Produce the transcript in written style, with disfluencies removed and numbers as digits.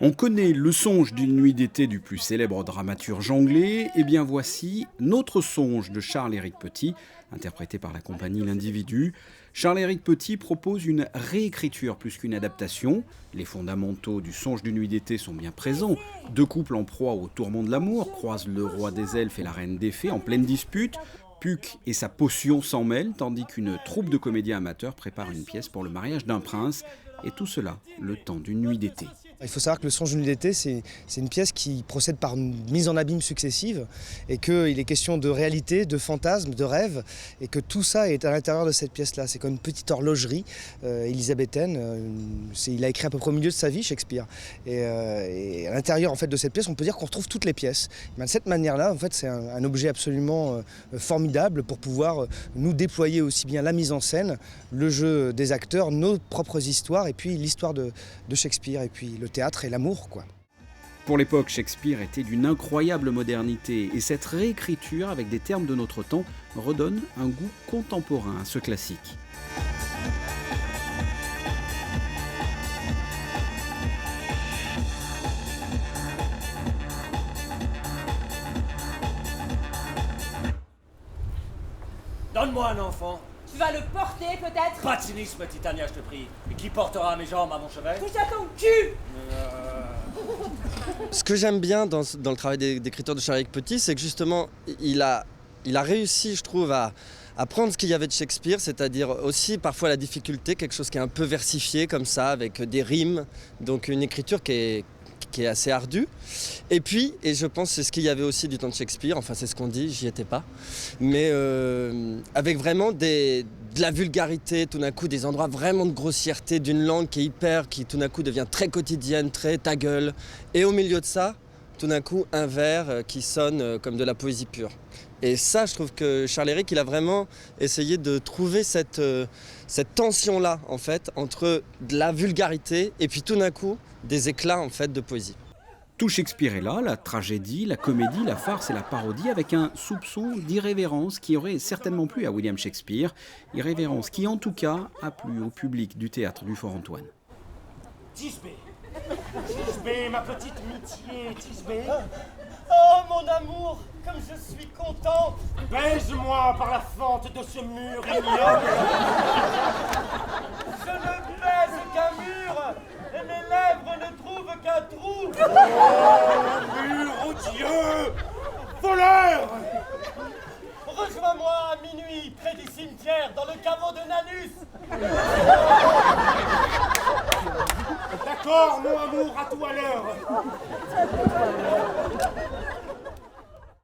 On connaît le songe d'une nuit d'été du plus célèbre dramaturge anglais, et bien voici Notre songe de Charles-Éric Petit, interprété par la compagnie L'Individu. Charles-Éric Petit propose une réécriture plus qu'une adaptation. Les fondamentaux du songe d'une nuit d'été sont bien présents. Deux couples en proie au tourment de l'amour croisent le roi des elfes et la reine des fées en pleine dispute. Puck et sa potion s'en mêlent, tandis qu'une troupe de comédiens amateurs prépare une pièce pour le mariage d'un prince. Et tout cela, le temps d'une nuit d'été. Il faut savoir que le songe d'une nuit d'été, c'est une pièce qui procède par mise en abîme successive et qu'il est question de réalité, de fantasme, de rêve et que tout ça est à l'intérieur de cette pièce-là. C'est comme une petite horlogerie élisabéthaine. Il a écrit à peu près au milieu de sa vie, Shakespeare. Et à l'intérieur en fait, de cette pièce, on peut dire qu'on retrouve toutes les pièces. Mais de cette manière-là, en fait, c'est un objet absolument formidable pour pouvoir nous déployer aussi bien la mise en scène, le jeu des acteurs, nos propres histoires et puis l'histoire de Shakespeare et puis le théâtre et l'amour, quoi. Pour l'époque, Shakespeare était d'une incroyable modernité et cette réécriture avec des termes de notre temps redonne un goût contemporain à ce classique. Donne-moi un enfant. Tu vas le porter, peut-être? Pas de cynisme, Titania, je te prie. Et qui portera mes jambes à mon chevet? Touche à ton cul! Ce que j'aime bien dans le travail d'écriture de Charles-Éric Petit, c'est que justement, il a réussi, je trouve, à prendre ce qu'il y avait de Shakespeare, c'est-à-dire aussi parfois la difficulté, quelque chose qui est un peu versifié comme ça, avec des rimes, donc une écriture qui est assez ardue. Et puis, et je pense que c'est ce qu'il y avait aussi du temps de Shakespeare, enfin c'est ce qu'on dit, j'y étais pas, mais avec vraiment de la vulgarité, tout d'un coup des endroits vraiment de grossièreté, d'une langue qui tout d'un coup devient très quotidienne, très ta gueule, et au milieu de ça, tout d'un coup un vers qui sonne comme de la poésie pure. Et ça, je trouve que Charles-Éric, il a vraiment essayé de trouver cette tension-là, en fait, entre de la vulgarité et puis tout d'un coup, des éclats, en fait, de poésie. Tout Shakespeare est là, la tragédie, la comédie, la farce et la parodie, avec un soupçon d'irrévérence qui aurait certainement plu à William Shakespeare. Irrévérence qui, en tout cas, a plu au public du théâtre du Fort-Antoine. Tisbé, ma petite Mitié, Tisbé. Oh mon amour, comme je suis content! Baise-moi par la fente de ce mur ignoble. Je ne baise qu'un mur, et mes lèvres ne trouvent qu'un trou! Oh, mur odieux! Voleur! Rejoins-moi à minuit, près du cimetière, dans le caveau de Nanus! D'accord, mon amour, à tout à l'heure.